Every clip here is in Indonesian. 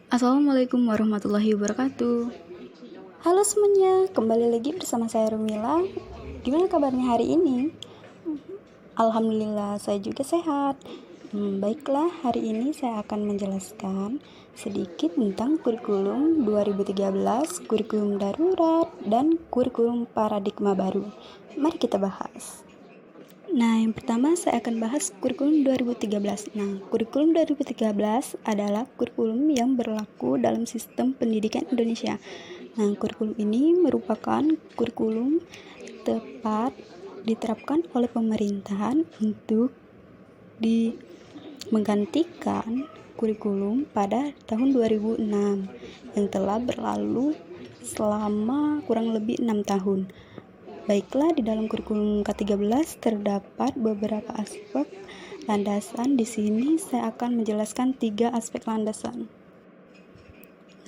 Assalamualaikum warahmatullahi wabarakatuh. Halo semuanya, kembali lagi bersama saya Rumila. Gimana kabarnya hari ini? Alhamdulillah, saya juga sehat. Baiklah, hari ini saya akan menjelaskan sedikit tentang kurikulum 2013, kurikulum darurat, dan kurikulum paradigma baru. Mari kita bahas. Nah, yang pertama saya akan bahas kurikulum 2013. Nah, kurikulum 2013 adalah kurikulum yang berlaku dalam sistem pendidikan Indonesia. Nah, kurikulum ini merupakan kurikulum tepat diterapkan oleh pemerintahan untuk menggantikan kurikulum pada tahun 2006 yang telah berlalu selama kurang lebih 6 tahun. Baiklah, di dalam kurikulum K13 terdapat beberapa aspek landasan. Di sini saya akan menjelaskan 3 aspek landasan.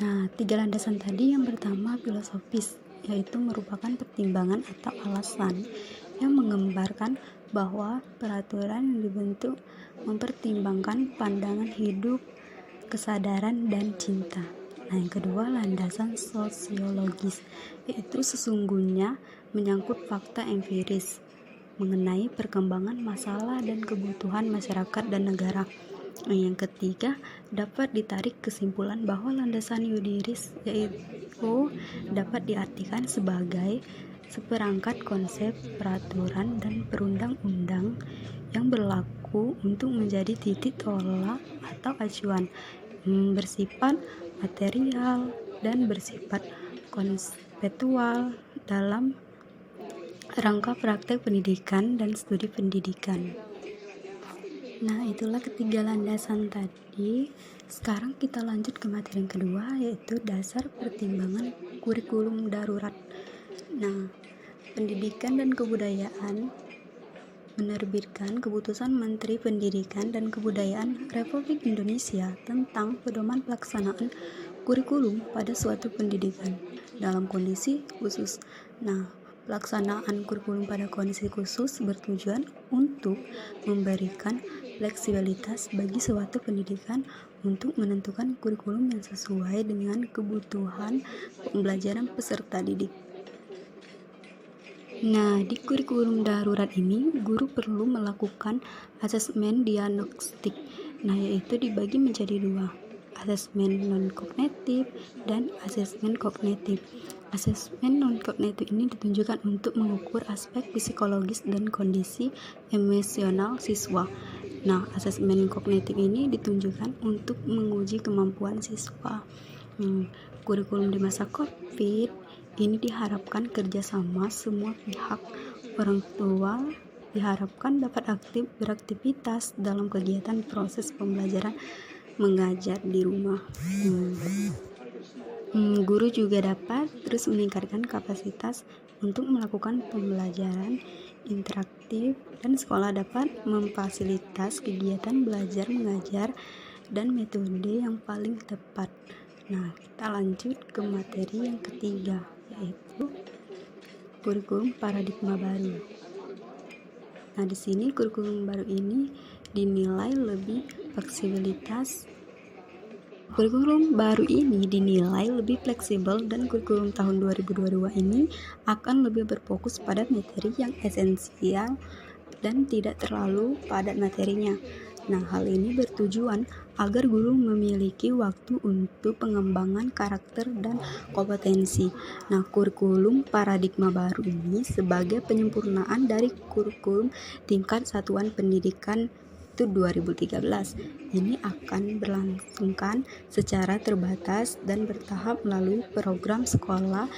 Nah, 3 landasan tadi, yang pertama filosofis, yaitu merupakan pertimbangan atau alasan yang menggambarkan bahwa peraturan yang dibentuk mempertimbangkan pandangan hidup, kesadaran, dan cinta. Nah, yang kedua landasan sosiologis, yaitu sesungguhnya menyangkut fakta empiris mengenai perkembangan masalah dan kebutuhan masyarakat dan negara. Yang ketiga, dapat ditarik kesimpulan bahwa landasan yuridis yaitu dapat diartikan sebagai seperangkat konsep, peraturan, dan perundang-undang yang berlaku untuk menjadi titik tolak atau acuan, bersifat material dan bersifat konseptual dalam rangka praktek pendidikan dan studi pendidikan. Nah, itulah ketiga landasan tadi. Sekarang kita lanjut ke materi yang kedua, yaitu dasar pertimbangan kurikulum darurat. Nah, Pendidikan dan Kebudayaan menerbitkan Keputusan Menteri Pendidikan dan Kebudayaan Republik Indonesia tentang pedoman pelaksanaan kurikulum pada suatu pendidikan dalam kondisi khusus. Nah, pelaksanaan kurikulum pada kondisi khusus bertujuan untuk memberikan fleksibilitas bagi suatu pendidikan untuk menentukan kurikulum yang sesuai dengan kebutuhan pembelajaran peserta didik. Nah, di kurikulum darurat ini, guru perlu melakukan asesmen diagnostik. Nah, yaitu dibagi menjadi 2, asesmen non-kognitif dan asesmen kognitif. Asesmen non-kognitif ini ditunjukkan untuk mengukur aspek psikologis dan kondisi emosional siswa. Nah, asesmen kognitif ini ditunjukkan untuk menguji kemampuan siswa. Kurikulum di masa COVID ini diharapkan kerjasama semua pihak. Orang tua diharapkan dapat aktif beraktivitas dalam kegiatan proses pembelajaran mengajar di rumah. Guru juga dapat terus meningkatkan kapasitas untuk melakukan pembelajaran interaktif, dan sekolah dapat memfasilitas kegiatan belajar mengajar dan metode yang paling tepat. Nah, kita lanjut ke materi yang ketiga, yaitu kurikulum paradigma baru. Nah, di sini kurikulum baru ini dinilai lebih fleksibilitas. Kurikulum baru ini dinilai lebih fleksibel, dan kurikulum tahun 2022 ini akan lebih berfokus pada materi yang esensial dan tidak terlalu padat materinya. Nah, hal ini bertujuan agar guru memiliki waktu untuk pengembangan karakter dan kompetensi. Nah, kurikulum paradigma baru ini sebagai penyempurnaan dari kurikulum tingkat satuan pendidikan itu 2013. Ini akan berlangsungkan secara terbatas dan bertahap melalui program sekolah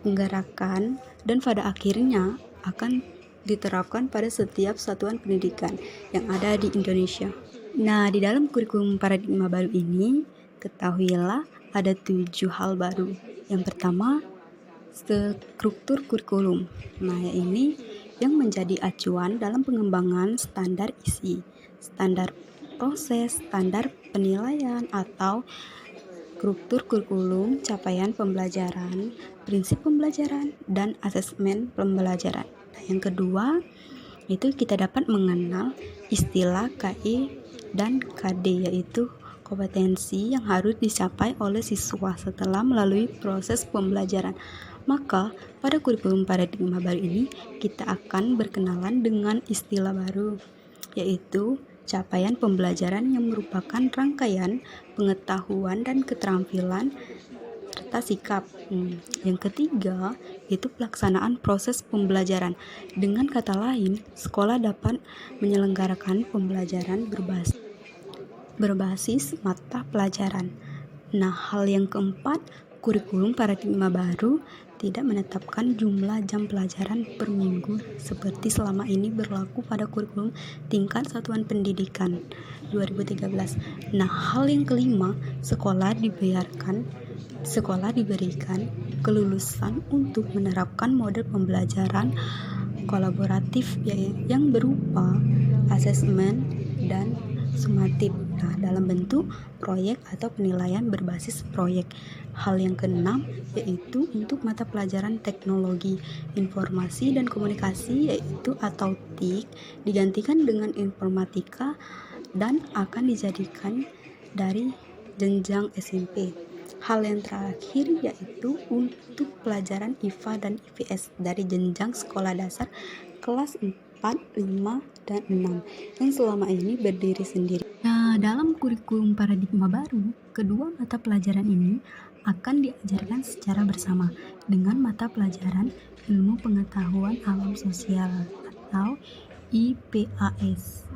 penggerakan, dan pada akhirnya akan diterapkan pada setiap satuan pendidikan yang ada di Indonesia. Nah, di dalam kurikulum paradigma baru ini, ketahuilah ada 7 hal baru. Yang pertama, struktur kurikulum. Nah, ini yang menjadi acuan dalam pengembangan standar isi, standar proses, standar penilaian atau struktur kurikulum, capaian pembelajaran, prinsip pembelajaran, dan asesmen pembelajaran. Yang kedua, itu kita dapat mengenal istilah KI dan KD, yaitu kompetensi yang harus dicapai oleh siswa setelah melalui proses pembelajaran. Maka, pada kurikulum paradigma baru ini, kita akan berkenalan dengan istilah baru, yaitu capaian pembelajaran yang merupakan rangkaian pengetahuan dan keterampilan serta sikap. Yang ketiga, itu pelaksanaan proses pembelajaran. Dengan kata lain, sekolah dapat menyelenggarakan pembelajaran berbasis mata pelajaran. Nah, hal yang keempat, kurikulum paradigma baru tidak menetapkan jumlah jam pelajaran per minggu seperti selama ini berlaku pada kurikulum tingkat satuan pendidikan 2013. Nah, hal yang kelima, sekolah diberikan kelulusan untuk menerapkan model pembelajaran kolaboratif yang berupa asesmen dan sumatif, dalam bentuk proyek atau penilaian berbasis proyek. Hal yang keenam yaitu untuk mata pelajaran teknologi informasi dan komunikasi yaitu atau TIK digantikan dengan informatika dan akan dijadikan dari jenjang SMP. Hal yang terakhir yaitu untuk pelajaran IPA dan IPS dari jenjang sekolah dasar kelas 4, 5, dan 6 yang selama ini berdiri sendiri. Nah, dalam kurikulum paradigma baru, kedua mata pelajaran ini akan diajarkan secara bersama dengan mata pelajaran Ilmu Pengetahuan Alam Sosial atau IPAS.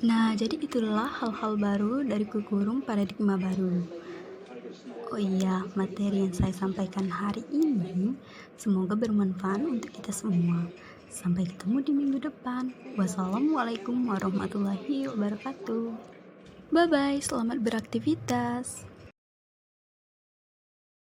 Nah, jadi itulah hal-hal baru dari kurikulum paradigma baru. Oh iya, materi yang saya sampaikan hari ini semoga bermanfaat untuk kita semua. Sampai ketemu di minggu depan. Wassalamualaikum warahmatullahi wabarakatuh. Bye-bye, selamat beraktivitas.